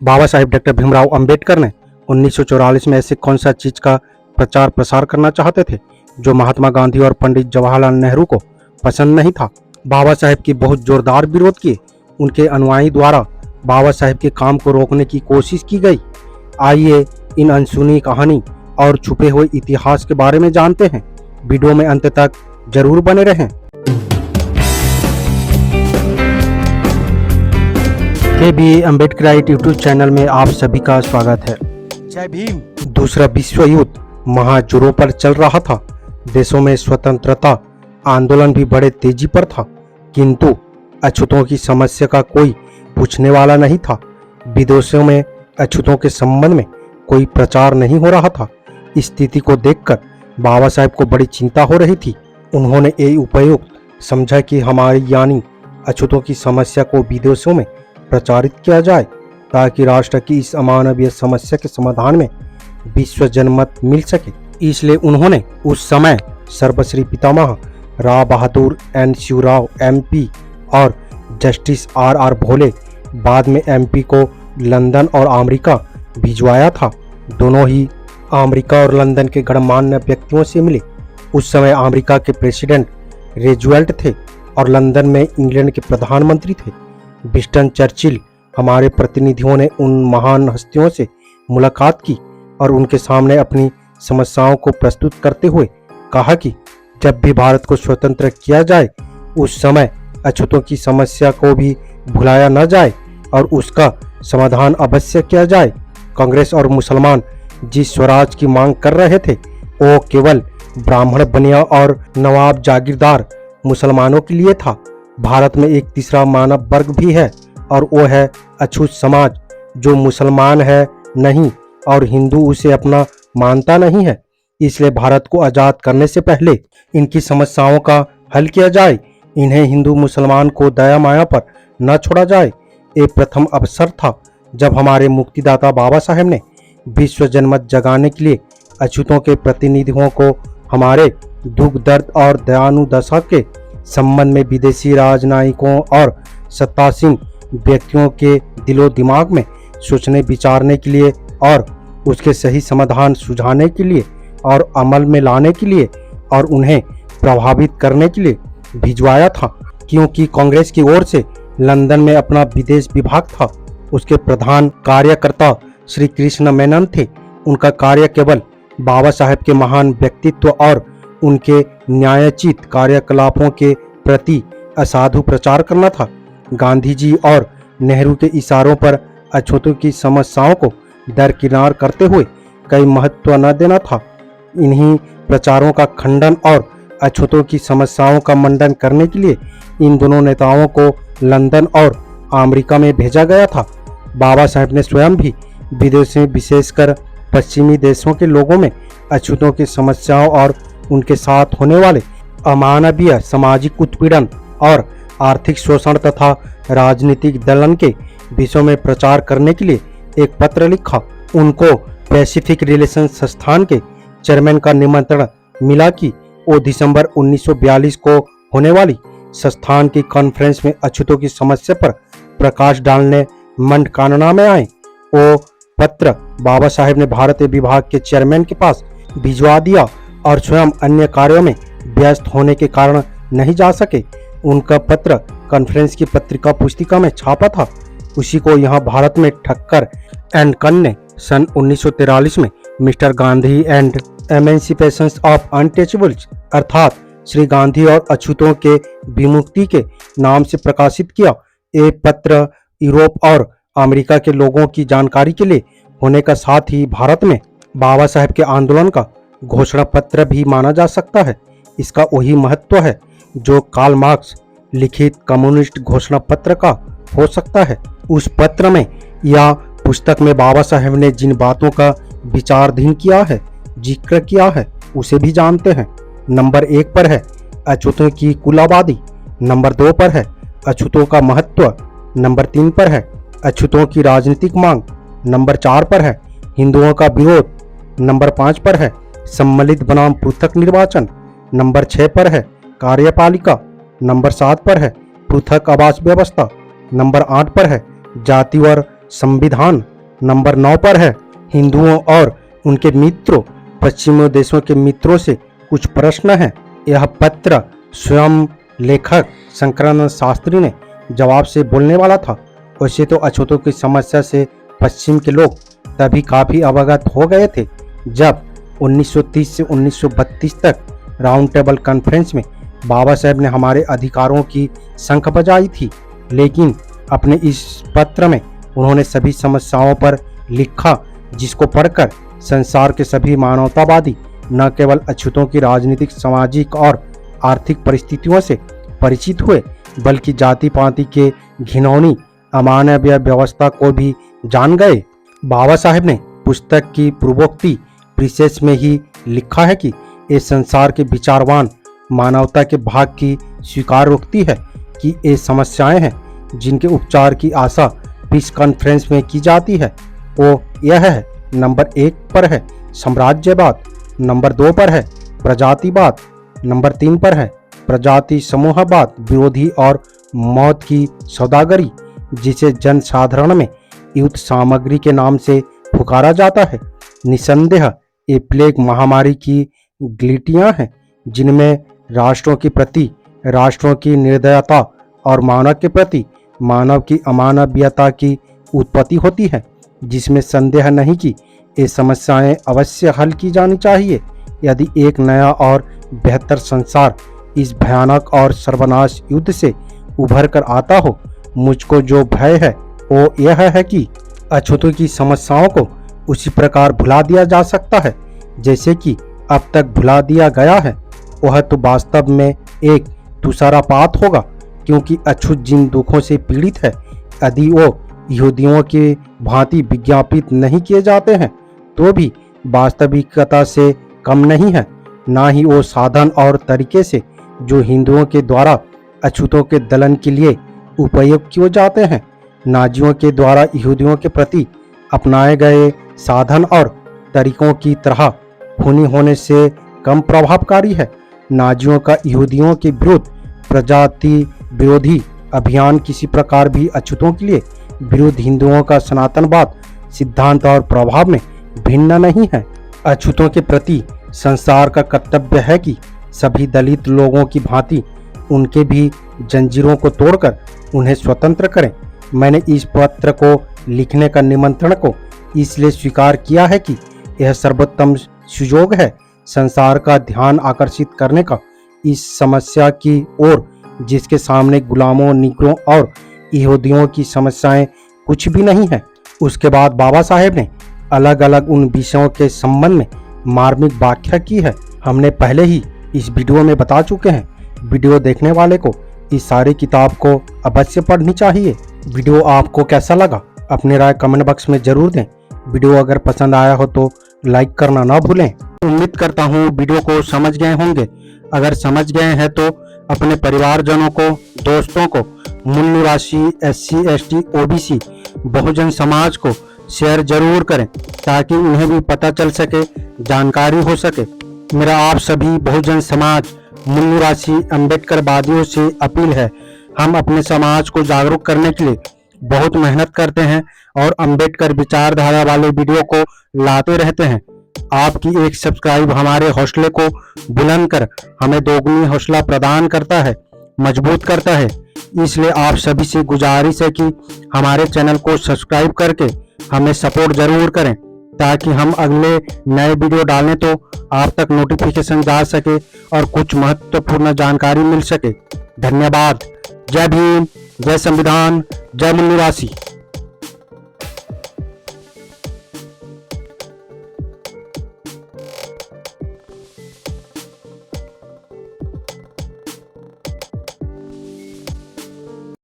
Baba Saheb doctor Bhimrao Ambedkar ने 1944 में ऐसे कौन सा चीज का प्रचार प्रसार करना चाहते थे जो महात्मा गांधी और पंडित जवाहरलाल नेहरू को पसंद नहीं था। बाबा साहेब की बहुत जोरदार विरोध किए। उनके अनुयायी द्वारा बाबा साहेब के काम को रोकने की कोशिश की गई। आइए इन अनसुनी कहानी और छुपे हुए इतिहास के बारे में जानते हैं। वीडियो में अंत तक जरूर बने रहें। के अम्बेडकराइट यूट्यूब चैनल में आप सभी का स्वागत है। जय भीम। दूसरा विश्व युद्ध महाजोरों पर चल रहा था। देशों में स्वतंत्रता आंदोलन भी बड़े तेजी पर था, किंतु अछूतों की समस्या का कोई पूछने वाला नहीं था। विदेशों में अछूतों के संबंध में कोई प्रचार नहीं हो रहा था। इस स्थिति को देखकर बाबा साहेब को बड़ी चिंता हो रही थी। उन्होंने ये उपयुक्त समझा कि हमारी यानी अछूतों की समस्या को विदेशों में प्रचारित किया जाए ताकि राष्ट्र की इस अमानवीय समस्या के समाधान में विश्व जनमत मिल सके। इसलिए उन्होंने उस समय सर्वश्री पितामह राव बहादुर एन शिवराव MP और जस्टिस RR भोले बाद में MP को लंदन और अमेरिका भिजवाया था। दोनों ही अमेरिका और लंदन के गणमान्य व्यक्तियों से मिले। उस समय अमेरिका के प्रेसिडेंट रूजवेल्ट थे और लंदन में इंग्लैंड के प्रधानमंत्री थे विंस्टन चर्चिल। हमारे प्रतिनिधियों ने उन महान हस्तियों से मुलाकात की और उनके सामने अपनी समस्याओं को प्रस्तुत करते हुए कहा कि जब भी भारत को स्वतंत्र किया जाए उस समय अछूतों की समस्या को भी भुलाया न जाए और उसका समाधान अवश्य किया जाए। कांग्रेस और मुसलमान जिस स्वराज की मांग कर रहे थे वो केवल ब्राह्मण बनिया और नवाब जागीरदार मुसलमानों के लिए था। भारत में एक तीसरा मानव वर्ग भी है और वो है अछूत समाज, जो मुसलमान है नहीं और हिंदू उसे अपना मानता नहीं है। इसलिए भारत को आजाद करने से पहले इनकी समस्याओं का हल किया जाए। इन्हें हिंदू मुसलमान को दया माया पर न छोड़ा जाए। ये प्रथम अवसर था जब हमारे मुक्तिदाता बाबा साहेब ने विश्व जनमत जगाने के लिए अछूतों के प्रतिनिधियों को हमारे दुख दर्द और दयानुदशा के संबंध में विदेशी राजनयिकों और सत्तासीन व्यक्तियों के दिलो दिमाग में सोचने विचारने के लिए और उसके सही समाधान सुझाने के लिए और अमल में लाने के लिए और उन्हें प्रभावित करने के लिए भिजवाया था। क्योंकि कांग्रेस की ओर से लंदन में अपना विदेश विभाग था। उसके प्रधान कार्यकर्ता श्री कृष्ण मेनन थे। उनका कार्य केवल बाबा साहेब के महान व्यक्तित्व और उनके न्यायोचित कार्यकलापों के प्रति असाधु प्रचार करना था। गांधी जी और नेहरू के इशारों पर अछूतों की समस्याओं को दरकिनार करते हुए कई महत्व न देना था। इन्हीं प्रचारों का खंडन और अछूतों की समस्याओं का मंडन करने के लिए इन दोनों नेताओं को लंदन और अमेरिका में भेजा गया था। बाबा साहेब ने स्वयं भी विदेश में विशेषकर पश्चिमी देशों के लोगों में अछूतों की समस्याओं और उनके साथ होने वाले अमानवीय सामाजिक उत्पीड़न और आर्थिक शोषण तथा राजनीतिक दलन के विषयों में प्रचार करने के लिए एक पत्र लिखा। उनको पैसिफिक रिलेशन संस्थान के चेयरमैन का निमंत्रण मिला कि वो दिसंबर 1942 को होने वाली संस्थान की कॉन्फ्रेंस में अछूतों की समस्या पर प्रकाश डालने मंडकाना में आए। वो पत्र बाबा साहेब ने भारतीय विभाग के चेयरमैन के पास भिजवा दिया और स्वयं अन्य कार्यों में व्यस्त होने के कारण नहीं जा सके। उनका पत्र कॉन्फ्रेंस की पत्रिका पुस्तिका में छापा था। उसी को यहाँ भारत में ठक्कर एंड कन ने सन 1943 में mister Gandhi and emancipation of untouchables अर्थात श्री गांधी और अछूतों के विमुक्ति के नाम से प्रकाशित किया। ये पत्र यूरोप और अमेरिका के लोगों की जानकारी के लिए होने का साथ ही भारत में बाबा साहेब के आंदोलन का घोषणा पत्र भी माना जा सकता है। इसका वही महत्व है जो कार्ल मार्क्स लिखित कम्युनिस्ट घोषणा पत्र का हो सकता है। उस पत्र में या पुस्तक में बाबा साहेब ने जिन बातों का विचारधीन किया है, जिक्र किया है, उसे भी जानते हैं। नंबर 1 पर है अछूतों की कुल आबादी। नंबर 2 पर है अछूतों का महत्व। नंबर 3 पर है अछूतों की राजनीतिक मांग। नंबर 4 पर है हिंदुओं का विरोध। नंबर 5 पर है सम्मिलित बनाम पृथक निर्वाचन। नंबर 6 पर है कार्यपालिका। नंबर 7 पर है पृथक आवास व्यवस्था। नंबर 8 पर है जाति और संविधान। नंबर 9 पर है हिंदुओं और उनके मित्रों, पश्चिमी देशों के मित्रों से कुछ प्रश्न हैं। यह पत्र स्वयं लेखक शंकरानंद शास्त्री ने जवाब से बोलने वाला था। वैसे तो अछूतों की समस्या से पश्चिम के लोग तभी काफ़ी अवगत हो गए थे जब 1930 से 1932 तक राउंड टेबल कॉन्फ्रेंस में बाबा साहेब ने हमारे अधिकारों की शंख बजाई थी। लेकिन अपने इस पत्र में उन्होंने सभी समस्याओं पर लिखा, जिसको पढ़कर संसार के सभी मानवतावादी न केवल अछूतों की राजनीतिक, सामाजिक और आर्थिक परिस्थितियों से परिचित हुए, बल्कि जाति पाति के घिनौनी अमानवीय व्यवस्था को भी जान गए। बाबा साहेब ने पुस्तक की पूर्वोक्ति प्रीसेस में ही लिखा है कि ये संसार के विचारवान मानवता के भाग की स्वीकारोक्ति है कि ये समस्याएं हैं जिनके उपचार की आशा पीस कॉन्फ्रेंस में की जाती है। वो यह है, नंबर 1 पर है साम्राज्यवाद, नंबर 2 पर है प्रजातिवाद, नंबर 3 पर है प्रजाति समूहवाद विरोधी और मौत की सौदागरी, जिसे जन साधारण में युद्ध सामग्री के नाम से पुकारा जाता है। निसंदेह ये प्लेग महामारी की ग्लिटियां हैं जिनमें राष्ट्रों के प्रति राष्ट्रों की निर्दयता और मानव के प्रति मानव की अमानवीयता की उत्पत्ति होती है, जिसमें संदेह नहीं कि ये समस्याएं अवश्य हल की जानी चाहिए यदि एक नया और बेहतर संसार इस भयानक और सर्वनाश युद्ध से उभर कर आता हो। मुझको जो भय है वो यह है कि अछूतों की समस्याओं को उसी प्रकार भुला दिया जा सकता है जैसे कि अब तक भुला दिया गया है। वह तो वास्तव में एक तुषारपात होगा, क्योंकि अछूत जिन दुखों से पीड़ित है यदि वो यहूदियों के भांति विज्ञापित नहीं किए जाते हैं तो भी वास्तविकता से कम नहीं है, ना ही वो साधन और तरीके से जो हिंदुओं के द्वारा अछूतों के दलन के लिए उपयोग किए जाते हैं नाजियों के द्वारा यहूदियों के प्रति अपनाए गए साधन और तरीकों की तरह खूनी होने से कम प्रभावकारी है। नाजियों का यहूदियों के विरुद्ध प्रजाति विरोधी अभियान किसी प्रकार भी अछूतों के लिए विरुद्ध हिंदुओं का सनातनवाद सिद्धांत और प्रभाव में भिन्न नहीं है। अछूतों के प्रति संसार का कर्तव्य है कि सभी दलित लोगों की भांति उनके भी जंजीरों को तोड़कर उन्हें स्वतंत्र करें। मैंने इस पत्र को लिखने का निमंत्रण को इसलिए स्वीकार किया है कि यह सर्वोत्तम सुयोग है संसार का ध्यान आकर्षित करने का इस समस्या की ओर जिसके सामने गुलामों, निगरों और यहूदियों की समस्याएं कुछ भी नहीं है। उसके बाद बाबा साहेब ने अलग अलग उन विषयों के संबंध में मार्मिक व्याख्या की है। हमने पहले ही इस वीडियो में बता चुके हैं। वीडियो देखने वाले को इस सारी किताब को अवश्य पढ़नी चाहिए। वीडियो आपको कैसा लगा अपनी राय कमेंट बॉक्स में जरूर दें। वीडियो अगर पसंद आया हो तो लाइक करना ना भूलें। उम्मीद करता हूँ वीडियो को समझ गए होंगे। अगर समझ गए हैं तो अपने परिवारजनों को, दोस्तों को, मूल निवासी, SC, ST, OBC, Bahujan Samaj को शेयर जरूर करें ताकि उन्हें भी पता चल सके, जानकारी हो सके। मेरा आप सभी बहुजन समाज, मूल निवासी अम्बेडकरवादियों से अपील है, हम अपने समाज को जागरूक करने के लिए बहुत मेहनत करते हैं और अम्बेडकर विचारधारा वाले वीडियो को लाते रहते हैं। आपकी एक सब्सक्राइब हमारे हौसले को बुलंद कर हमें दोगुनी हौसला प्रदान करता है, मजबूत करता है। इसलिए आप सभी से गुजारिश है कि हमारे चैनल को सब्सक्राइब करके हमें सपोर्ट जरूर करें ताकि हम अगले नए वीडियो डालें तो आप तक नोटिफिकेशन जा सके और कुछ महत्वपूर्ण जानकारी मिल सके। धन्यवाद। जय भीम, जय संविधान, जय मूल निवासी।